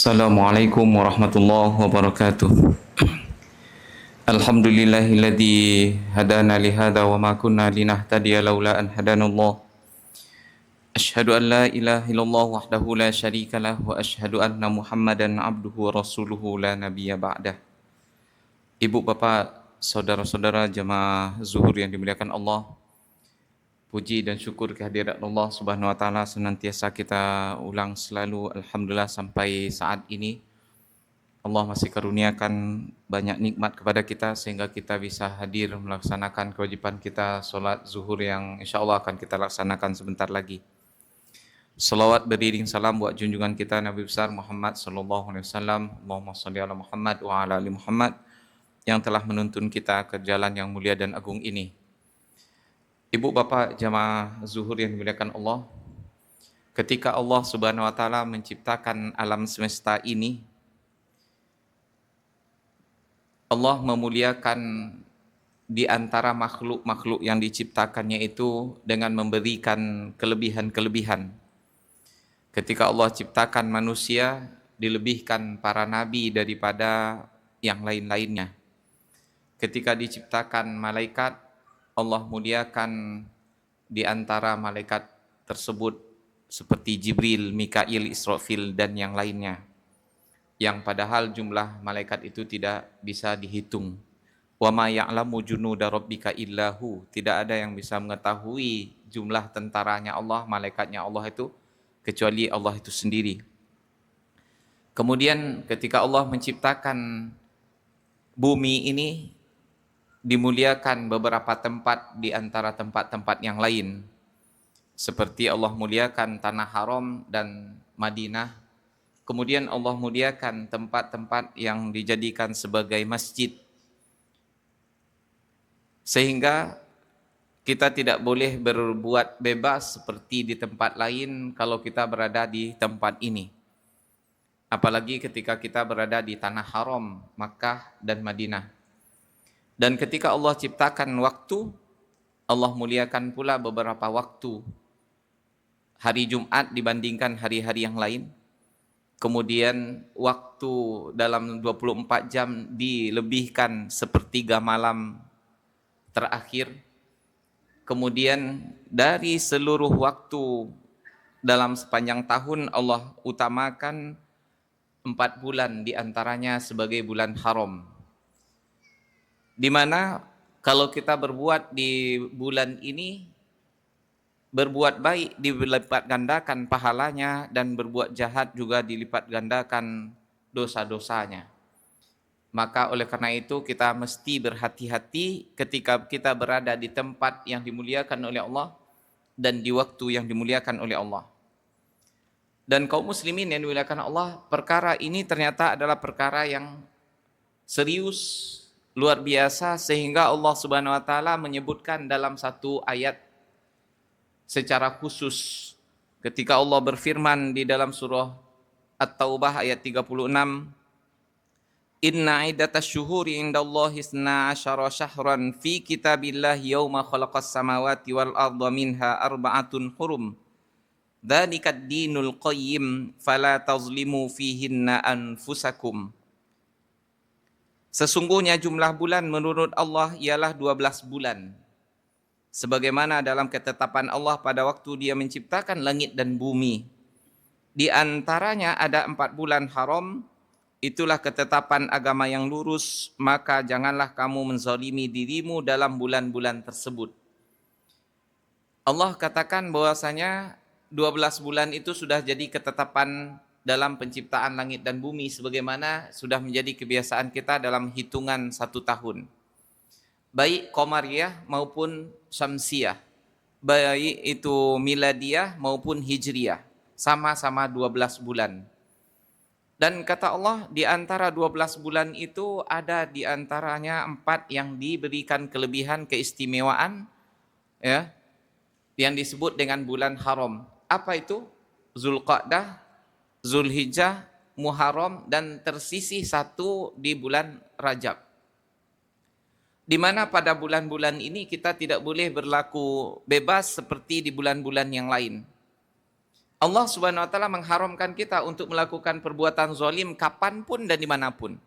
Assalamualaikum warahmatullahi wabarakatuh. Alhamdulillahilladzi hadana li hadza wa ma kunna linahtadiya laula an hadanallah. Asyhadu an la ilaha illallah wahdahu la syarika lah wa asyhadu anna Muhammadan abduhu wa rasuluhu la nabiyya ba'dah. Ibu bapak, saudara-saudara jemaah zuhur yang dimuliakan Allah, puji dan syukur kehadirat Allah Subhanahu wa taala senantiasa kita ulang selalu alhamdulillah sampai saat ini. Allah masih karuniakan banyak nikmat kepada kita sehingga kita bisa hadir melaksanakan kewajiban kita solat zuhur yang insya Allah akan kita laksanakan sebentar lagi. Salawat beriring salam buat junjungan kita Nabi besar Muhammad sallallahu alaihi wasallam. Allahumma shalli ala Muhammad wa ala ali Muhammad yang telah menuntun kita ke jalan yang mulia dan agung ini. Ibu bapak jamaah zuhur yang dimuliakan Allah, ketika Allah Subhanahu wa taala menciptakan alam semesta ini, Allah memuliakan di antara makhluk-makhluk yang diciptakannya itu dengan memberikan kelebihan-kelebihan. Ketika Allah ciptakan manusia, dilebihkan para nabi daripada yang lain-lainnya. Ketika diciptakan malaikat, Allah muliakan di antara malaikat tersebut seperti Jibril, Mikail, Israfil, dan yang lainnya, yang padahal jumlah malaikat itu tidak bisa dihitung. Wa ma ya'lamu junuda rabbika illahu, tidak ada yang bisa mengetahui jumlah tentaranya Allah, malaikatnya Allah itu, kecuali Allah itu sendiri. Kemudian ketika Allah menciptakan bumi ini, dimuliakan beberapa tempat di antara tempat-tempat yang lain. Seperti Allah muliakan Tanah Haram dan Madinah. Kemudian Allah muliakan tempat-tempat yang dijadikan sebagai masjid. Sehingga kita tidak boleh berbuat bebas seperti di tempat lain kalau kita berada di tempat ini. Apalagi ketika kita berada di Tanah Haram, Makkah dan Madinah. Dan ketika Allah ciptakan waktu, Allah muliakan pula beberapa waktu. Hari Jumat dibandingkan hari-hari yang lain. Kemudian waktu dalam 24 jam dilebihkan sepertiga malam terakhir. Kemudian dari seluruh waktu dalam sepanjang tahun Allah utamakan 4 bulan diantaranya sebagai bulan haram. Di mana kalau kita berbuat di bulan ini, berbuat baik dilipat gandakan pahalanya, dan berbuat jahat juga dilipat gandakan dosa-dosanya. Maka oleh karena itu kita mesti berhati-hati ketika kita berada di tempat yang dimuliakan oleh Allah dan di waktu yang dimuliakan oleh Allah. Dan kaum muslimin yang dimuliakan Allah, perkara ini ternyata adalah perkara yang serius, luar biasa, sehingga Allah Subhanahu wa taala menyebutkan dalam satu ayat secara khusus ketika Allah berfirman di dalam surah At-Taubah ayat 36, Inna iddatas syuhuri indallahi isna asyara syahran fi kitabillahi yawma khalaqas samawati wal arda minha arba'atun hurum dzalikad dinul qayyim fala tazlimu fihinna anfusakum. Sesungguhnya jumlah bulan menurut Allah ialah 12 bulan. Sebagaimana dalam ketetapan Allah pada waktu Dia menciptakan langit dan bumi. Di antaranya ada 4 bulan haram, itulah ketetapan agama yang lurus, maka janganlah kamu menzalimi dirimu dalam bulan-bulan tersebut. Allah katakan bahwasanya 12 bulan itu sudah jadi ketetapan dalam penciptaan langit dan bumi, sebagaimana sudah menjadi kebiasaan kita dalam hitungan 1 tahun. Baik Qamariyah maupun Syamsiyah, baik itu Miladiyah maupun Hijriyah, sama-sama 12 bulan. Dan kata Allah, di antara 12 bulan itu ada di antaranya 4 yang diberikan kelebihan keistimewaan, ya, yang disebut dengan bulan haram. Apa itu? Zulqa'dah, Zulhijjah, Muharram, dan tersisih 1 di bulan Rajab. Di mana pada bulan-bulan ini kita tidak boleh berlaku bebas seperti di bulan-bulan yang lain. Allah Subhanahu wa taala mengharamkan kita untuk melakukan perbuatan zalim kapanpun dan dimanapun.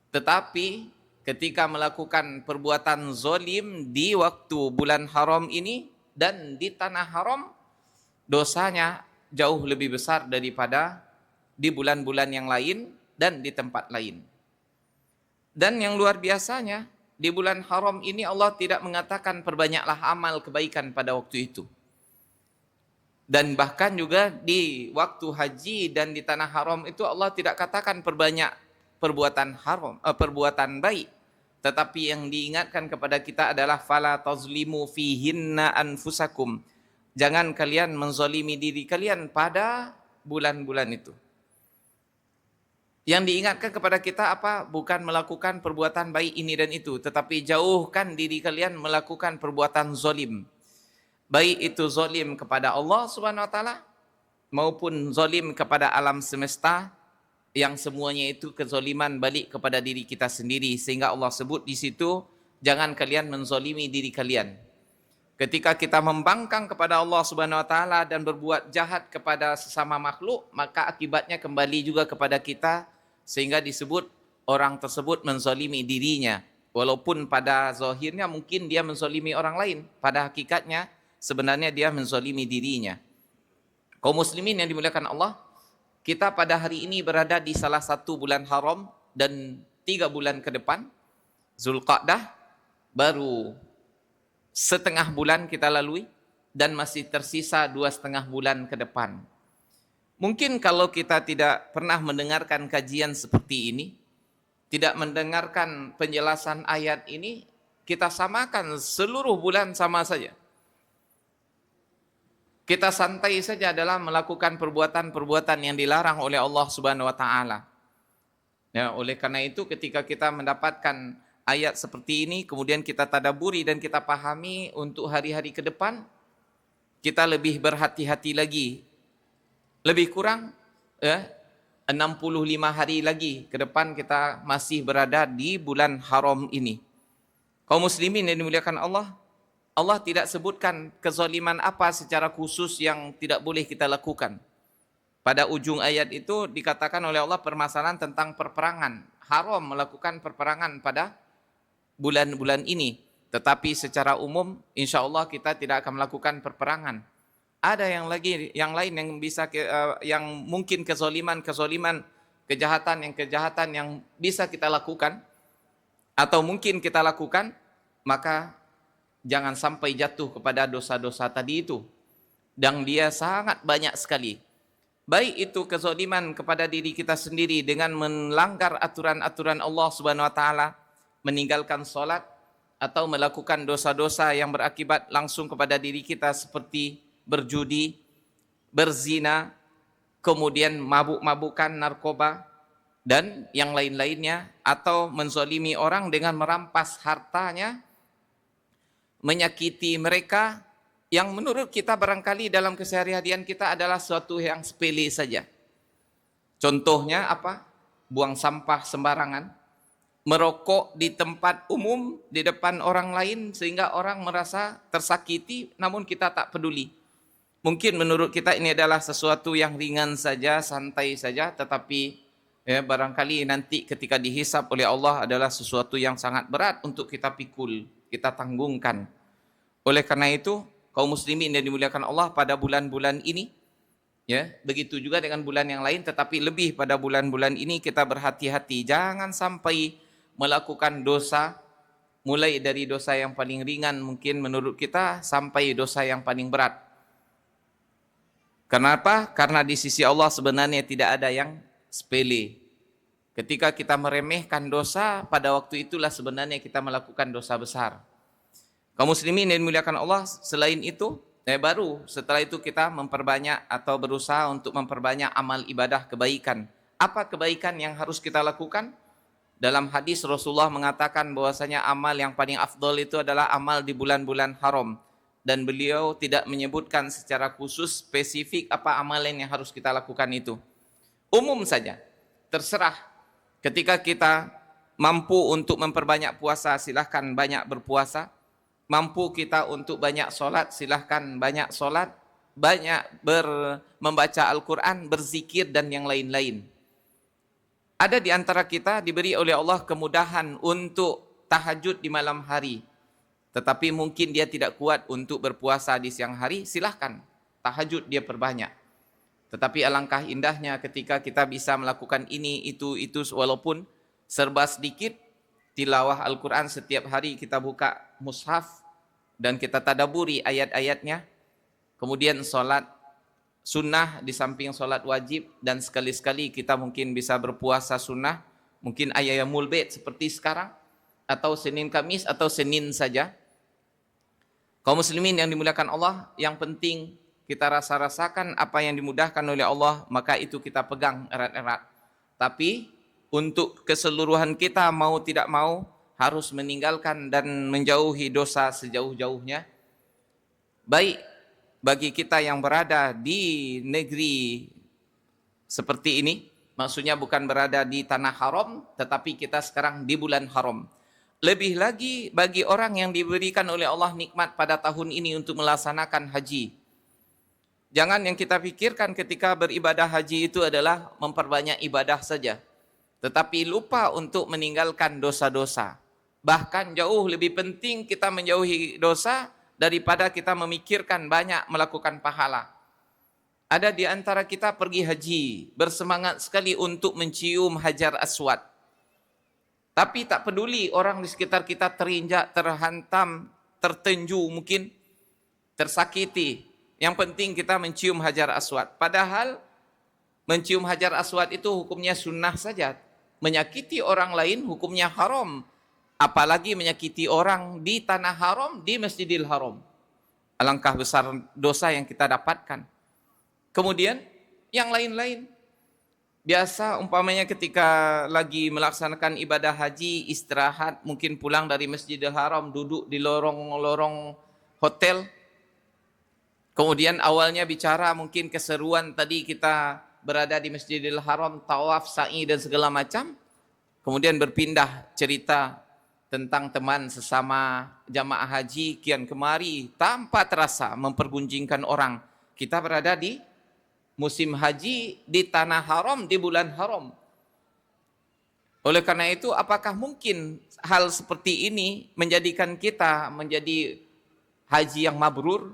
Tetapi ketika melakukan perbuatan zalim di waktu bulan haram ini dan di tanah haram, dosanya jauh lebih besar daripada di bulan-bulan yang lain dan di tempat lain. Dan yang luar biasanya, di bulan haram ini Allah tidak mengatakan perbanyaklah amal kebaikan pada waktu itu. Dan bahkan juga di waktu haji dan di tanah haram itu Allah tidak katakan perbanyak perbuatan haram, perbuatan baik. Tetapi yang diingatkan kepada kita adalah fala tazlimu fihinna anfusakum. Jangan kalian menzalimi diri kalian pada bulan-bulan itu. Yang diingatkan kepada kita apa? Bukan melakukan perbuatan baik ini dan itu, tetapi jauhkan diri kalian melakukan perbuatan zalim. Baik itu zalim kepada Allah Subhanahu wa taala maupun zalim kepada alam semesta, yang semuanya itu kezaliman balik kepada diri kita sendiri, sehingga Allah sebut di situ jangan kalian menzalimi diri kalian. Ketika kita membangkang kepada Allah Subhanahu wa taala dan berbuat jahat kepada sesama makhluk, maka akibatnya kembali juga kepada kita, sehingga disebut orang tersebut menzalimi dirinya. Walaupun pada zahirnya mungkin dia menzalimi orang lain, pada hakikatnya sebenarnya dia menzalimi dirinya. Kaum muslimin yang dimuliakan Allah, kita pada hari ini berada di salah satu bulan haram dan 3 bulan ke depan, Zulqa'dah, baru setengah bulan kita lalui dan masih tersisa 2,5 bulan ke depan. Mungkin kalau kita tidak pernah mendengarkan kajian seperti ini, tidak mendengarkan penjelasan ayat ini, kita samakan seluruh bulan sama saja. Kita santai saja dalam melakukan perbuatan-perbuatan yang dilarang oleh Allah Subhanahu wa taala. Ya, oleh karena itu ketika kita mendapatkan ayat seperti ini, kemudian kita tadaburi dan kita pahami untuk hari-hari ke depan, kita lebih berhati-hati lagi. Lebih kurang 65 hari lagi ke depan kita masih berada di bulan haram ini. Kaum muslimin yang dimuliakan Allah, Allah tidak sebutkan kezaliman apa secara khusus yang tidak boleh kita lakukan. Pada ujung ayat itu dikatakan oleh Allah permasalahan tentang perperangan. Haram melakukan perperangan pada bulan-bulan ini. Tetapi secara umum insya Allah kita tidak akan melakukan perperangan. Ada yang lain yang bisa yang mungkin kezaliman, kejahatan yang bisa kita lakukan atau mungkin kita lakukan, maka jangan sampai jatuh kepada dosa-dosa tadi itu. Dan dia sangat banyak sekali. Baik itu kezaliman kepada diri kita sendiri dengan melanggar aturan-aturan Allah Subhanahu wa taala, meninggalkan salat atau melakukan dosa-dosa yang berakibat langsung kepada diri kita seperti berjudi, berzina, kemudian mabuk-mabukan, narkoba dan yang lain-lainnya, atau menzalimi orang dengan merampas hartanya, menyakiti mereka yang menurut kita barangkali dalam keseharian kita adalah suatu yang sepele saja. Contohnya apa? Buang sampah sembarangan, merokok di tempat umum di depan orang lain sehingga orang merasa tersakiti namun kita tak peduli. Mungkin menurut kita ini adalah sesuatu yang ringan saja, santai saja, tetapi barangkali nanti ketika dihisap oleh Allah adalah sesuatu yang sangat berat untuk kita pikul, kita tanggungkan. Oleh karena itu, kaum muslimin yang dimuliakan Allah pada bulan-bulan ini, ya, begitu juga dengan bulan yang lain, tetapi lebih pada bulan-bulan ini kita berhati-hati, jangan sampai melakukan dosa, mulai dari dosa yang paling ringan mungkin menurut kita sampai dosa yang paling berat. Kenapa? Karena di sisi Allah sebenarnya tidak ada yang sepele. Ketika kita meremehkan dosa, pada waktu itulah sebenarnya kita melakukan dosa besar. Kaum muslimin yang dimuliakan Allah, selain itu, baru setelah itu kita memperbanyak atau berusaha untuk memperbanyak amal ibadah kebaikan. Apa kebaikan yang harus kita lakukan? Dalam hadis Rasulullah mengatakan bahwasanya amal yang paling afdol itu adalah amal di bulan-bulan haram. Dan beliau tidak menyebutkan secara khusus spesifik apa amalan yang harus kita lakukan itu. Umum saja, terserah. Ketika kita mampu untuk memperbanyak puasa, silahkan banyak berpuasa. Mampu kita untuk banyak solat, silahkan banyak solat. banyak membaca Al-Quran, berzikir dan yang lain-lain. Ada di antara kita diberi oleh Allah kemudahan untuk tahajud di malam hari, tetapi mungkin dia tidak kuat untuk berpuasa di siang hari, silahkan tahajud dia perbanyak. Tetapi alangkah indahnya ketika kita bisa melakukan ini, itu walaupun serba sedikit. Tilawah Al-Quran setiap hari kita buka mushaf dan kita tadaburi ayat-ayatnya. Kemudian sholat sunnah di samping sholat wajib, dan sekali-sekali kita mungkin bisa berpuasa sunnah, mungkin Ayyamul Bid seperti sekarang, atau Senin Kamis, atau Senin saja. Kaum muslimin yang dimuliakan Allah, yang penting kita rasakan apa yang dimudahkan oleh Allah, maka itu kita pegang erat-erat. Tapi untuk keseluruhan kita mau tidak mau harus meninggalkan dan menjauhi dosa sejauh-jauhnya. Baik bagi kita yang berada di negeri seperti ini, maksudnya bukan berada di tanah haram, tetapi kita sekarang di bulan haram. Lebih lagi bagi orang yang diberikan oleh Allah nikmat pada tahun ini untuk melaksanakan haji. Jangan yang kita pikirkan ketika beribadah haji itu adalah memperbanyak ibadah saja, tetapi lupa untuk meninggalkan dosa-dosa. Bahkan jauh lebih penting kita menjauhi dosa daripada kita memikirkan banyak melakukan pahala. Ada di antara kita pergi haji, bersemangat sekali untuk mencium Hajar Aswad. Tapi tak peduli orang di sekitar kita terinjak, terhantam, tertenju mungkin, tersakiti. Yang penting kita mencium Hajar Aswad. Padahal mencium Hajar Aswad itu hukumnya sunnah saja. Menyakiti orang lain hukumnya haram. Apalagi menyakiti orang di tanah haram, di Masjidil Haram. Alangkah besar dosa yang kita dapatkan. Kemudian yang lain-lain. Biasa umpamanya ketika lagi melaksanakan ibadah haji, istirahat, mungkin pulang dari Masjidil Haram, duduk di lorong-lorong hotel. Kemudian awalnya bicara mungkin keseruan tadi kita berada di Masjidil Haram, tawaf, sa'i dan segala macam. Kemudian berpindah cerita tentang teman sesama jamaah haji kian kemari tanpa terasa mempergunjingkan orang. Kita berada di musim haji di tanah haram, di bulan haram. Oleh karena itu, apakah mungkin hal seperti ini menjadikan kita menjadi haji yang mabrur?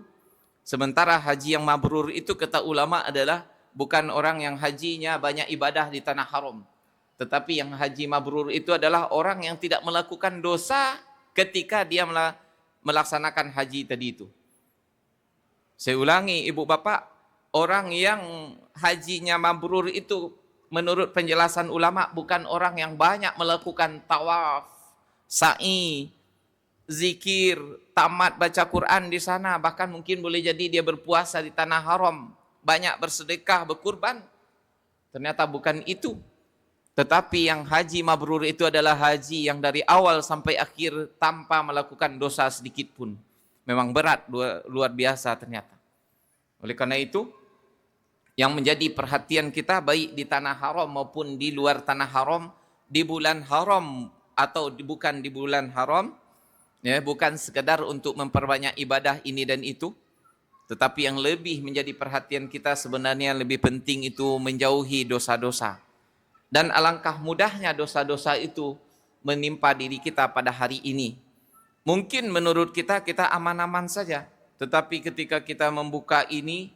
Sementara haji yang mabrur itu kata ulama adalah bukan orang yang hajinya banyak ibadah di tanah haram. Tetapi yang haji mabrur itu adalah orang yang tidak melakukan dosa ketika dia melaksanakan haji tadi itu. Saya ulangi ibu bapak, orang yang hajinya mabrur itu menurut penjelasan ulama bukan orang yang banyak melakukan tawaf, sa'i, zikir, tamat baca Quran di sana, bahkan mungkin boleh jadi dia berpuasa di tanah haram, banyak bersedekah, berkurban. Ternyata bukan itu. Tetapi yang haji mabrur itu adalah haji yang dari awal sampai akhir tanpa melakukan dosa sedikit pun. Memang berat, luar biasa ternyata. Oleh karena itu, yang menjadi perhatian kita baik di tanah haram maupun di luar tanah haram, di bulan haram atau bukan di bulan haram, ya, bukan sekedar untuk memperbanyak ibadah ini dan itu, tetapi yang lebih menjadi perhatian kita sebenarnya lebih penting itu menjauhi dosa-dosa. Dan alangkah mudahnya dosa-dosa itu menimpa diri kita pada hari ini. Mungkin menurut kita aman-aman saja, tetapi ketika kita membuka ini,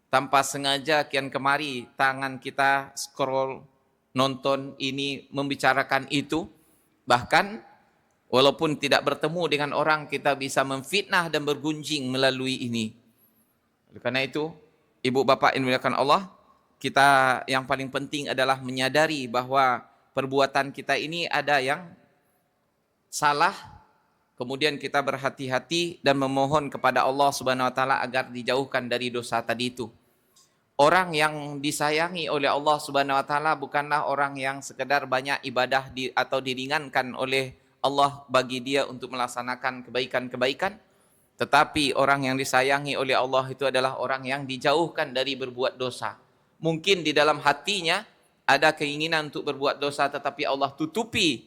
tanpa sengaja kian kemari tangan kita scroll, nonton ini, membicarakan itu, bahkan walaupun tidak bertemu dengan orang, kita bisa memfitnah dan bergunjing melalui ini. Oleh karena itu, ibu bapak yang dimuliakan Allah, kita yang paling penting adalah menyadari bahwa perbuatan kita ini ada yang salah, kemudian kita berhati-hati dan memohon kepada Allah Subhanahu wa taala agar dijauhkan dari dosa tadi itu. Orang yang disayangi oleh Allah Subhanahu wa taala bukanlah orang yang sekedar banyak ibadah atau diringankan oleh Allah bagi dia untuk melaksanakan kebaikan-kebaikan, tetapi orang yang disayangi oleh Allah itu adalah orang yang dijauhkan dari berbuat dosa. Mungkin di dalam hatinya ada keinginan untuk berbuat dosa, tetapi Allah tutupi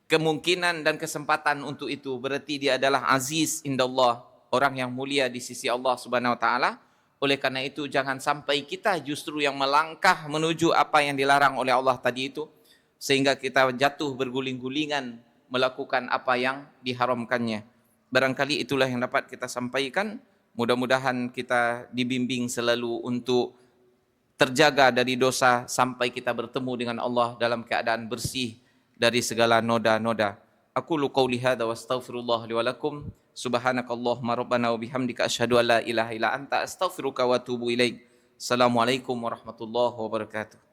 kemungkinan dan kesempatan untuk itu. Berarti dia adalah aziz indallah, orang yang mulia di sisi Allah Subhanahu wa taala. Oleh karena itu jangan sampai kita justru yang melangkah menuju apa yang dilarang oleh Allah tadi itu, sehingga kita jatuh berguling-gulingan melakukan apa yang diharamkannya. Barangkali itulah yang dapat kita sampaikan. Mudah-mudahan kita dibimbing selalu untuk terjaga dari dosa sampai kita bertemu dengan Allah dalam keadaan bersih dari segala noda-noda. Aku qauli hadza wa astaghfirullah li wa lakum. Subhanakallahumma rabbana wa bihamdika asyhadu an la ilaha illa anta astaghfiruka wa atubu ilaik. Assalamualaikum warahmatullahi wabarakatuh.